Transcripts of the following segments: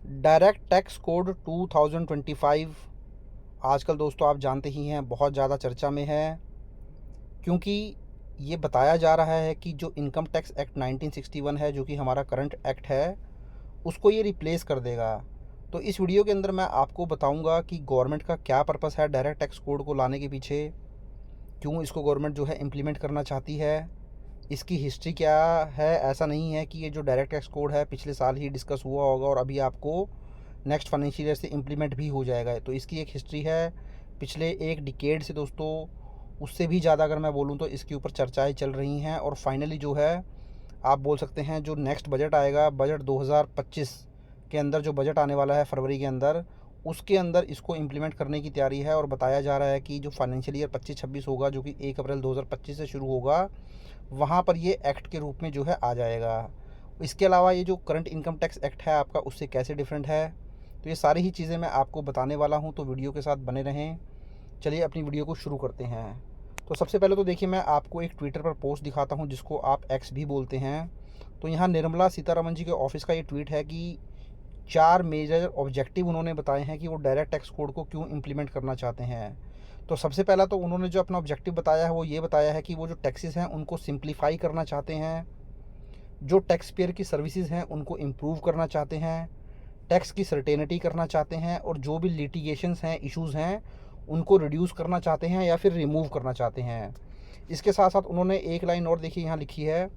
Direct tax code 2025 आजकल दोस्तों आप जानते ही हैं बहुत ज़्यादा चर्चा में है, क्योंकि ये बताया जा रहा है कि जो इनकम टैक्स एक्ट 1961 है, जो कि हमारा करंट एक्ट है, उसको ये रिप्लेस कर देगा। तो इस वीडियो के अंदर मैं आपको बताऊंगा कि गवर्नमेंट का क्या पर्पस है डायरेक्ट टैक्स कोड को लाने के पीछे, क्यों इसको गवर्नमेंट जो है इम्प्लीमेंट करना चाहती है, इसकी हिस्ट्री क्या है। ऐसा नहीं है कि ये जो डायरेक्ट टैक्स कोड है पिछले साल ही डिस्कस हुआ होगा और अभी आपको नेक्स्ट फाइनेंशियल ईयर से इम्प्लीमेंट भी हो जाएगा। तो इसकी एक हिस्ट्री है पिछले एक डिकेड से दोस्तों, उससे भी ज़्यादा अगर मैं बोलूँ तो इसके ऊपर चर्चाएं चल रही हैं। और फाइनली जो है आप बोल सकते हैं जो नेक्स्ट बजट आएगा, बजट 2025 के अंदर जो बजट आने वाला है फरवरी के अंदर, उसके अंदर इसको इम्प्लीमेंट करने की तैयारी है। और बताया जा रहा है कि जो फाइनेंशियल ईयर 25-26 होगा, जो कि 1 अप्रैल 2025 से शुरू होगा, वहाँ पर ये एक्ट के रूप में जो है आ जाएगा। इसके अलावा ये जो करंट इनकम टैक्स एक्ट है आपका, उससे कैसे डिफरेंट है, तो ये सारी ही चीज़ें मैं आपको बताने वाला हूँ। तो वीडियो के साथ बने रहें। चलिए अपनी वीडियो को शुरू करते हैं। तो सबसे पहले तो देखिए, मैं आपको एक ट्विटर पर पोस्ट दिखाता हूँ जिसको आप एक्स भी बोलते हैं। तो यहाँ निर्मला सीतारमण जी के ऑफिस का ये ट्वीट है कि 4 मेजर ऑब्जेक्टिव उन्होंने बताए हैं कि वो डायरेक्ट टैक्स कोड को क्यों इम्प्लीमेंट करना चाहते हैं। तो सबसे पहला तो उन्होंने जो अपना ऑब्जेक्टिव बताया है वो ये बताया है कि वो जो टैक्सेस हैं उनको सिंप्लीफाई करना चाहते हैं, जो टैक्स पेयर की सर्विसेज हैं उनको इम्प्रूव करना चाहते हैं, टैक्स की सर्टेनिटी करना चाहते हैं, और जो भी लिटिगेशंस हैं, इश्यूज़ हैं, उनको रिड्यूस करना चाहते हैं या फिर रिमूव करना चाहते हैं। इसके साथ साथ उन्होंने एक लाइन और देखिए यहाँ लिखी है,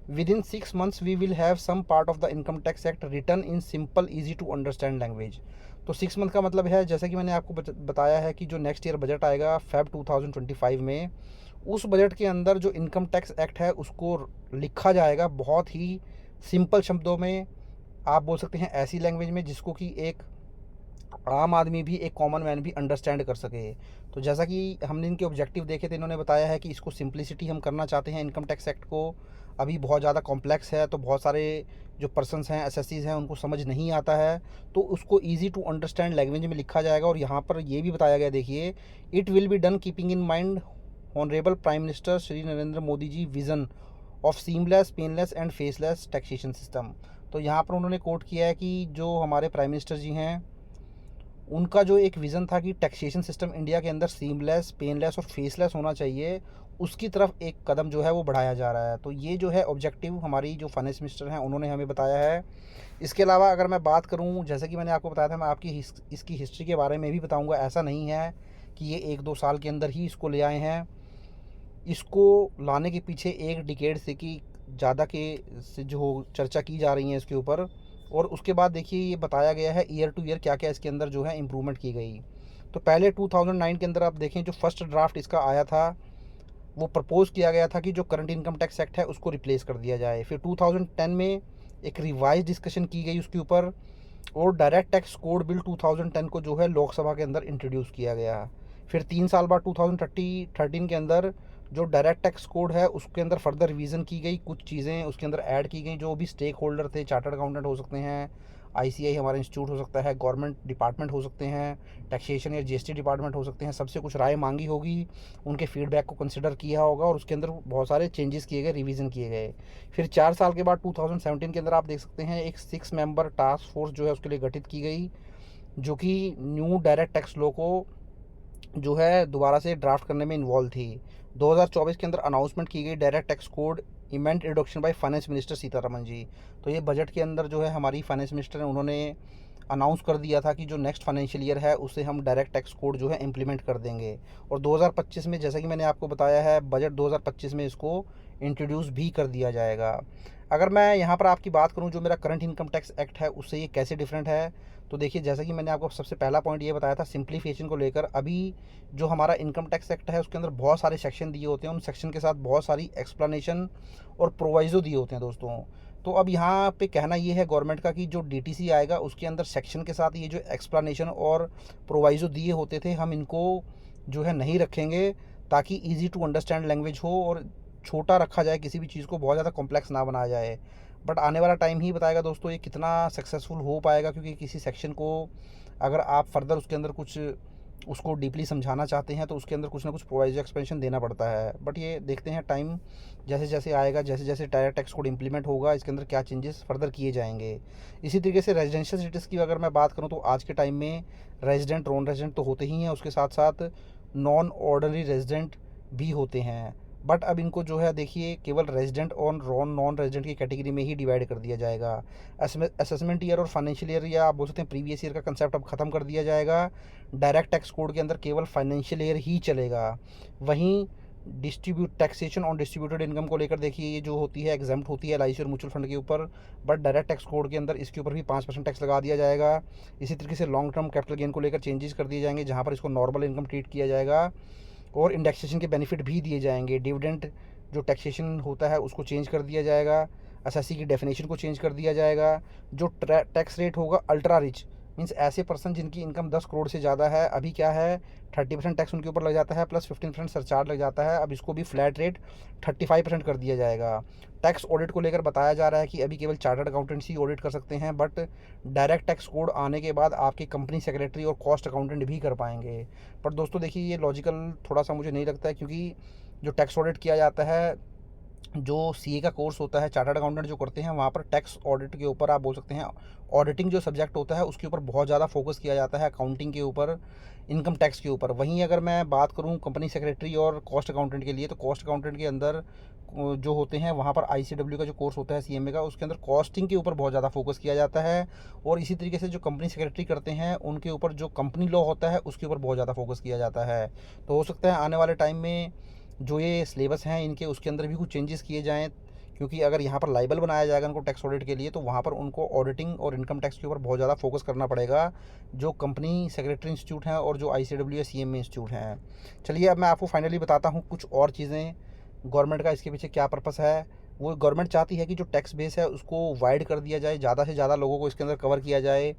within 6 months we will have some part of the income tax act return in simple easy to understand language. तो 6 मंथ का मतलब है, जैसे कि मैंने आपको बताया है कि जो नेक्स्ट ईयर बजट आएगा फेब 2025 में, उस बजट के अंदर जो इनकम टैक्स एक्ट है उसको लिखा जाएगा बहुत ही सिंपल शब्दों में, आप बोल सकते हैं ऐसी लैंग्वेज में जिसको कि एक आम आदमी भी, एक कॉमन मैन भी अंडरस्टैंड कर सके। तो जैसा कि हमने इनके ऑब्जेक्टिव देखे थे, इन्होंने बताया है कि इसको सिंप्लिसिटी हम करना चाहते हैं इनकम टैक्स एक्ट को। अभी बहुत ज़्यादा कॉम्प्लेक्स है, तो बहुत सारे जो पर्सन्स हैं, एसएससीज हैं, उनको समझ नहीं आता है, तो उसको ईजी टू अंडरस्टैंड लैंग्वेज में लिखा जाएगा। और यहाँ पर ये भी बताया गया, देखिए, it will be done keeping in mind honourable prime minister Shri Narendra Modi ji vision of seamless, painless and faceless taxation system. तो यहाँ पर उन्होंने कोट किया है कि जो हमारे प्राइम मिनिस्टर जी हैं, उनका जो एक विज़न था कि टैक्सेशन सिस्टम इंडिया के अंदर सीमलेस, पेनलेस और फेसलेस होना चाहिए, उसकी तरफ एक कदम जो है वो बढ़ाया जा रहा है। तो ये जो है ऑब्जेक्टिव हमारी जो फाइनेंस मिनिस्टर हैं उन्होंने हमें बताया है। इसके अलावा अगर मैं बात करूँ, जैसे कि मैंने आपको बताया था, मैं आपकी इसकी हिस्ट्री के बारे में भी बताऊँगा। ऐसा नहीं है कि ये 1-2 साल के अंदर ही इसको ले आए हैं। इसको लाने के पीछे एक डिकेड से कि ज़्यादा के से जो चर्चा की जा रही है इसके ऊपर। और उसके बाद देखिए ये बताया गया है ईयर टू ईयर क्या क्या इसके अंदर जो है इम्प्रूवमेंट की गई। तो पहले 2009 के अंदर आप देखें, जो फर्स्ट ड्राफ्ट इसका आया था, वो प्रपोज किया गया था कि जो करंट इनकम टैक्स एक्ट है उसको रिप्लेस कर दिया जाए। फिर 2010 में एक रिवाइज डिस्कशन की गई उसके ऊपर, और डायरेक्ट टैक्स कोड बिल 2010 को जो है लोकसभा के अंदर इंट्रोड्यूस किया गया। फिर 3 साल बाद 2013 के अंदर जो डायरेक्ट टैक्स कोड है उसके अंदर फर्दर रिवीजन की गई, कुछ चीज़ें उसके अंदर ऐड की गई। जो भी स्टेक होल्डर थे, चार्टर्ड अकाउंटेंट हो सकते हैं, आईसीआई हमारा इंस्टीट्यूट हो सकता है, गवर्नमेंट डिपार्टमेंट हो सकते हैं, टैक्सेशन या जीएसटी डिपार्टमेंट हो सकते हैं, सबसे कुछ राय मांगी होगी, उनके फीडबैक को कंसिडर किया होगा और उसके अंदर बहुत सारे चेंजेस किए गए, रिवीजन किए गए। फिर 4 साल के बाद 2017 के अंदर आप देख सकते हैं एक 6 मेंबर टास्क फोर्स जो है उसके लिए गठित की गई, जो कि न्यू डायरेक्ट टैक्स लॉ को जो है दोबारा से ड्राफ्ट करने में इन्वॉल्व थी। 2024 के अंदर अनाउंसमेंट की गई डायरेक्ट टैक्स कोड इमेंट introduction by finance minister Sitharaman ji. तो ये बजट के अंदर जो है हमारी फाइनेंस मिनिस्टर ने, उन्होंने अनाउंस कर दिया था कि जो नेक्स्ट फाइनेंशियल ईयर है उसे हम डायरेक्ट टैक्स कोड जो है इम्प्लीमेंट कर देंगे। और 2025 में, जैसा कि मैंने आपको बताया है, बजट 2025 में इसको इंट्रोड्यूस भी कर दिया जाएगा। अगर मैं यहाँ पर आपकी बात करूँ, जो मेरा करंट इनकम टैक्स एक्ट है उससे ये कैसे डिफरेंट है, तो देखिए, जैसा कि मैंने आपको सबसे पहला पॉइंट ये बताया था सिंप्लीफिकेशन को लेकर। अभी जो हमारा इनकम टैक्स एक्ट है उसके अंदर बहुत सारे सेक्शन दिए होते हैं, उन सेक्शन के साथ बहुत सारी एक्सप्लेनेशन और प्रोवाइज़ो दिए होते हैं दोस्तों। तो अब यहाँ पे कहना ये है गवर्नमेंट का कि जो डीटीसी आएगा उसके अंदर सेक्शन के साथ ये जो एक्सप्लेनेशन और प्रोवाइज़ो दिए होते थे, हम इनको जो है नहीं रखेंगे, ताकि ईजी टू अंडरस्टैंड लैंग्वेज हो और छोटा रखा जाए, किसी भी चीज़ को बहुत ज़्यादा कॉम्प्लेक्स ना बनाया जाए। बट आने वाला टाइम ही बताएगा दोस्तों ये कितना सक्सेसफुल हो पाएगा, क्योंकि किसी सेक्शन को अगर आप फर्दर उसके अंदर कुछ उसको डीपली समझाना चाहते हैं तो उसके अंदर कुछ ना कुछ प्रोवाइजर एक्सपेंशन देना पड़ता है। बट ये देखते हैं टाइम जैसे जैसे आएगा, जैसे जैसे डायरेक्ट टैक्स कोड इंप्लीमेंट होगा, इसके अंदर क्या चेंजेस फर्दर किए जाएंगे। इसी तरीके से रेजिडेंशियल स्टेटस की अगर मैं बात करूँ तो आज के टाइम में रेजिडेंट, नॉन रेजिडेंट तो होते ही हैं, उसके साथ साथ नॉन ऑर्डनरी रेजिडेंट भी होते हैं। बट अब इनको जो है देखिए केवल रेजिडेंट और नॉन रेजिडेंट की कैटेगरी में ही डिवाइड कर दिया जाएगा। असेसमेंट ईयर और फाइनेंशियल ईयर, या आप बोल सकते हैं प्रीवियस ईयर का कंसेप्ट अब ख़त्म कर दिया जाएगा। डायरेक्ट टैक्स कोड के अंदर केवल फाइनेंशियल ईयर ही चलेगा। वहीं टैक्सेशन ऑन डिस्ट्रीब्यूटेड इनकम को लेकर देखिए ये जो होती है एग्जाम्प्ट होती है एलआईसी और म्यूचुअल फंड के ऊपर, बट डायरेक्ट टैक्स कोड के अंदर इसके ऊपर भी 5% टैक्स लगा दिया जाएगा। इसी तरीके से लॉन्ग टर्म कैपिटल गेन को लेकर चेंजेस कर दिए जाएंगे, जहाँ पर इसको नॉर्मल इनकम ट्रीट किया जाएगा और इंडेक्सेशन के बेनिफिट भी दिए जाएंगे। डिविडेंड जो टैक्सेशन होता है उसको चेंज कर दिया जाएगा। एसएससी की डेफिनेशन को चेंज कर दिया जाएगा। जो टैक्स रेट होगा अल्ट्रा रिच मीन्स ऐसे पर्सन जिनकी इनकम 10 करोड़ से ज़्यादा है, अभी क्या है 30% टैक्स उनके ऊपर लग जाता है प्लस 15% सरचार्ज लग जाता है। अब इसको भी फ्लैट रेट 35% कर दिया जाएगा। टैक्स ऑडिट को लेकर बताया जा रहा है कि अभी केवल चार्टर्ड अकाउंटेंट्स ही ऑडिट कर सकते हैं, बट डायरेक्ट टैक्स कोड आने के बाद आपकी कंपनी सेक्रेटरी और कॉस्ट अकाउंटेंट भी कर पाएंगे। पर दोस्तों देखिए ये लॉजिकल थोड़ा सा मुझे नहीं लगता है, क्योंकि जो टैक्स ऑडिट किया जाता है, जो सीए का कोर्स होता है, चार्टर्ड अकाउंटेंट जो करते हैं, वहाँ पर टैक्स ऑडिट के ऊपर आप बोल सकते हैं ऑडिटिंग जो सब्जेक्ट होता है उसके ऊपर बहुत ज़्यादा फोकस किया जाता है, अकाउंटिंग के ऊपर, इनकम टैक्स के ऊपर। वहीं अगर मैं बात करूँ कंपनी सेक्रेटरी और कॉस्ट अकाउंटेंट के लिए, तो कॉस्ट अकाउंटेंट के अंदर जो होते हैं वहाँ पर आईसीडब्ल्यू का जो कोर्स होता है सीएमए का, उसके अंदर कॉस्टिंग के ऊपर बहुत ज़्यादा फोकस किया जाता है। और इसी तरीके से जो कंपनी सेक्रेटरी करते हैं उनके ऊपर जो कंपनी लॉ होता है उसके ऊपर बहुत ज़्यादा फोकस किया जाता है। तो हो सकता है आने वाले टाइम में जो ये सिलेबस हैं इनके उसके अंदर भी कुछ चेंजेस किए जाएँ, क्योंकि अगर यहाँ पर लाइबल बनाया जाएगा उनको टैक्स ऑडिट के लिए, तो वहाँ पर उनको ऑडिटिंग और इनकम टैक्स के ऊपर बहुत ज़्यादा फोकस करना पड़ेगा, जो कंपनी सेक्रेटरी इंस्टीट्यूट हैं और जो आईसीडब्ल्यू या सीएमए इंस्टीट्यूट हैं। चलिए अब मैं आपको फाइनली बताता हूँ कुछ और चीज़ें गवर्नमेंट का इसके पीछे क्या पर्पस है। वो गवर्नमेंट चाहती है कि जो टैक्स बेस है उसको वाइड कर दिया जाए, ज़्यादा से ज़्यादा लोगों को इसके अंदर कवर किया जाए।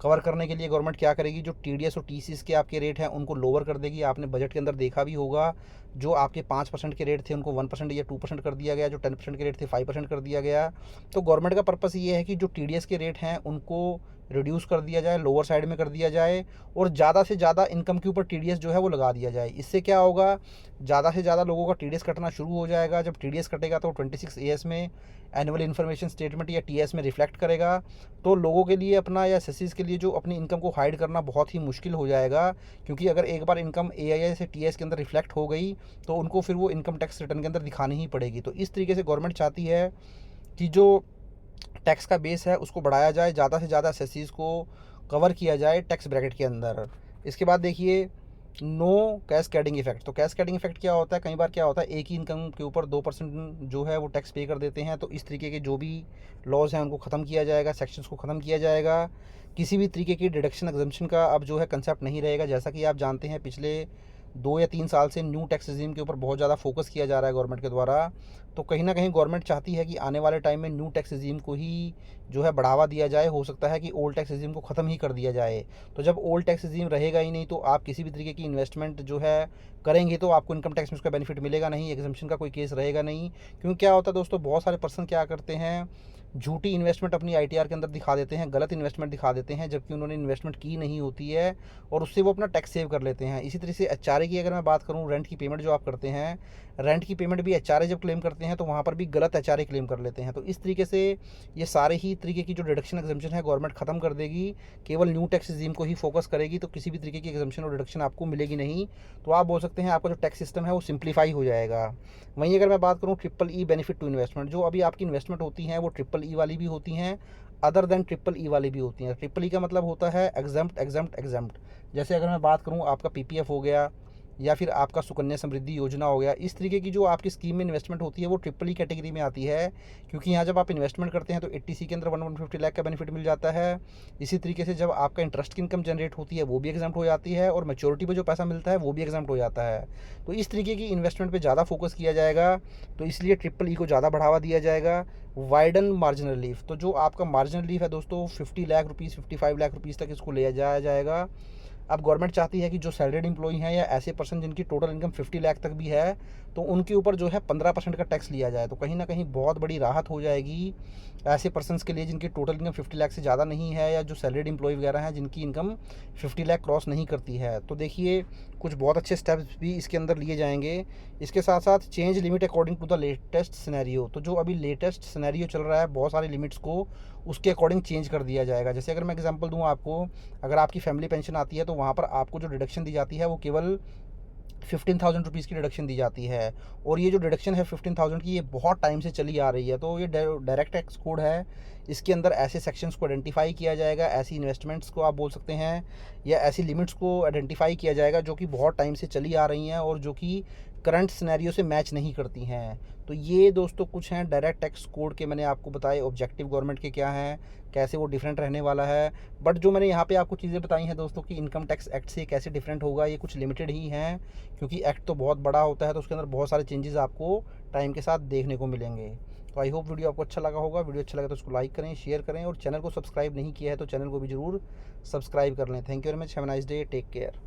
कवर करने के लिए गवर्नमेंट क्या करेगी, जो टीडीएस और टीसीएस के आपके रेट हैं उनको लोअर कर देगी। आपने बजट के अंदर देखा भी होगा, जो आपके 5% के रेट थे उनको 1% या 2% कर दिया गया, जो 10% के रेट थे 5% कर दिया गया। तो गवर्नमेंट का पर्पस ये है कि जो टीडीएस के रेट हैं उनको रिड्यूस कर दिया जाए, लोअर साइड में कर दिया जाए, और ज़्यादा से ज़्यादा इनकम के ऊपर टीडीएस जो है वो लगा दिया जाए। इससे क्या होगा, ज़्यादा से ज़्यादा लोगों का टीडीएस कटना शुरू हो जाएगा। जब टीडीएस कटेगा तो 26 एएस में, एनुअल इन्फॉर्मेशन स्टेटमेंट या टीएस में रिफ्लेक्ट करेगा। तो लोगों के लिए अपना या एसएससीज के लिए जो अपनी इनकम को हाइड करना बहुत ही मुश्किल हो जाएगा, क्योंकि अगर एक बार इनकम एआईआई से टीएस के अंदर रिफ्लेक्ट हो गई तो उनको फिर वो इनकम टैक्स रिटर्न के अंदर दिखानी ही पड़ेगी। तो इस तरीके से गवर्नमेंट चाहती है कि जो टैक्स का बेस है उसको बढ़ाया जाए, ज़्यादा से ज़्यादा एसएससीज को कवर किया जाए टैक्स ब्रैकेट के अंदर। इसके बाद देखिए नो कैस्केडिंग इफेक्ट। तो कैस्केडिंग इफेक्ट क्या होता है, कई बार क्या होता है एक ही इनकम के ऊपर 2% जो है वो टैक्स पे कर देते हैं। तो इस तरीके के जो भी लॉज हैं उनको ख़त्म किया जाएगा, सेक्शंस को ख़त्म किया जाएगा। किसी भी तरीके की डिडक्शन एग्जम्पशन का अब जो है कंसेप्ट नहीं रहेगा। जैसा कि आप जानते हैं पिछले 2 या 3 साल से न्यू टैक्स रिजीम के ऊपर बहुत ज़्यादा फोकस किया जा रहा है गवर्नमेंट के द्वारा। तो कहीं ना कहीं गवर्नमेंट चाहती है कि आने वाले टाइम में न्यू टैक्स रिजीम को ही जो है बढ़ावा दिया जाए। हो सकता है कि ओल्ड टैक्स रिजीम को ख़त्म ही कर दिया जाए। तो जब ओल्ड टैक्स रिजीम रहेगा ही नहीं तो आप किसी भी तरीके की इन्वेस्टमेंट जो है करेंगे तो आपको इनकम टैक्स में उसका बेनिफिट मिलेगा नहीं, एग्जम्पशन का कोई केस रहेगा नहीं। क्योंकि क्या होता है दोस्तों, बहुत सारे पर्सन क्या करते हैं, झूठी इन्वेस्टमेंट अपनी आईटीआर के अंदर दिखा देते हैं, गलत इन्वेस्टमेंट दिखा देते हैं, जबकि उन्होंने इन्वेस्टमेंट की नहीं होती है, और उससे वो अपना टैक्स सेव कर लेते हैं। इसी तरह से एचआरए की अगर मैं बात करूँ, रेंट की पेमेंट जो आप करते हैं, रेंट की पेमेंट भी एचआरए जब क्लेम करते हैं तो वहाँ पर भी गलत एचआरए क्लेम कर लेते हैं। तो इस तरीके से ये सारे ही तरीके की जो डिडक्शन एग्जम्पशन है गवर्नमेंट ख़त्म कर देगी, केवल न्यू टैक्स रिजीम को ही फोकस करेगी। तो किसी भी तरीके की एग्जम्पशन और डिडक्शन आपको मिलेगी नहीं। तो आप बोल सकते हैं आपका जो टैक्स सिस्टम है वो सिंप्लीफाई हो जाएगा। वहीं अगर मैं बात करूँ triple E benefit to investment, जो अभी आपकी इन्वेस्टमेंट होती हैं वो ट्रिपल ई वाली भी होती हैं, अदर देन ट्रिपल ई वाली भी होती हैं। ट्रिपल ई का मतलब होता है एग्जम्प्ट एग्जम्प्ट एग्जम्प्ट। जैसे अगर मैं बात करूँ आपका पीपीएफ हो गया या फिर आपका सुकन्या समृद्धि योजना हो गया, इस तरीके की जो आपकी स्कीम में इन्वेस्टमेंट होती है वो ट्रिपल ई कैटेगरी में आती है। क्योंकि यहाँ जब आप इन्वेस्टमेंट करते हैं तो 80C के अंदर 150 लाख का बेनिफिट मिल जाता है। इसी तरीके से जब आपका इंटरेस्ट की इनकम जनरेट होती है वो भी एग्जाम्प्ट हो जाती है, और मैच्योरिटी पे जो पैसा मिलता है वो भी एग्जाम्प्ट हो जाता है। तो इस तरीके की इन्वेस्टमेंट पर ज़्यादा फोकस किया जाएगा, तो इसलिए ट्रिपल ई को ज़्यादा बढ़ावा दिया जाएगा। वाइडन मार्जिनल रिलीफ, तो जो आपका मार्जिनल रिलीफ है दोस्तों 50 लाख रुपीज़ 55 लाख रुपीज़ तक इसको ले जाया जाएगा। अब गवर्नमेंट चाहती है कि जो सैलरीड एम्प्लॉई हैं या ऐसे पर्सन जिनकी टोटल इनकम 50 लाख तक भी है, तो उनके ऊपर जो है 15% का टैक्स लिया जाए। तो कहीं ना कहीं बहुत बड़ी राहत हो जाएगी ऐसे पर्सनस के लिए जिनकी टोटल इनकम 50 लाख से ज़्यादा नहीं है, या जो सैलरीड एम्प्लॉय वगैरह हैं जिनकी इनकम 50 लाख क्रॉस नहीं करती है। तो देखिए कुछ बहुत अच्छे स्टेप्स भी इसके अंदर लिए जाएंगे। इसके साथ साथ change limit according to the latest scenario, तो जो अभी लेटेस्ट सिनेरियो चल रहा है बहुत सारी लिमिट्स को उसके अकॉर्डिंग चेंज कर दिया जाएगा। जैसे अगर मैं एग्जांपल दूं आपको, अगर आपकी फैमिली पेंशन आती है तो वहाँ पर आपको जो डिडक्शन दी जाती है वो केवल 15,000 रुपीज़ की डिडक्शन दी जाती है। और ये जो डिडक्शन है 15,000 की, ये बहुत टाइम से चली आ रही है। तो ये डायरेक्ट टैक्स कोड है, इसके अंदर ऐसे सेक्शंस को आइडेंटिफाई किया जाएगा, ऐसी इन्वेस्टमेंट्स को आप बोल सकते हैं, या ऐसी लिमिट्स को आइडेंटिफाई किया जाएगा जो कि बहुत टाइम से चली आ रही हैं और जो कि करंट सिनेरियो से मैच नहीं करती हैं। तो ये दोस्तों कुछ हैं डायरेक्ट टैक्स कोड के, मैंने आपको बताए ऑब्जेक्टिव गवर्नमेंट के क्या हैं, कैसे वो डिफरेंट रहने वाला है। बट जो मैंने यहाँ पे आपको चीज़ें बताई हैं दोस्तों कि इनकम टैक्स एक्ट से कैसे डिफरेंट होगा, ये कुछ लिमिटेड ही हैं, क्योंकि एक्ट तो बहुत बड़ा होता है, तो उसके अंदर बहुत सारे चेंजेस आपको टाइम के साथ देखने को मिलेंगे। तो आई होप वीडियो आपको अच्छा लगा होगा। वीडियो अच्छा लगा तो उसको लाइक करें, शेयर करें, और चैनल को सब्सक्राइब नहीं किया है तो चैनल को भी ज़रूर सब्सक्राइब कर लें। Thank you very much, have a nice day, take care.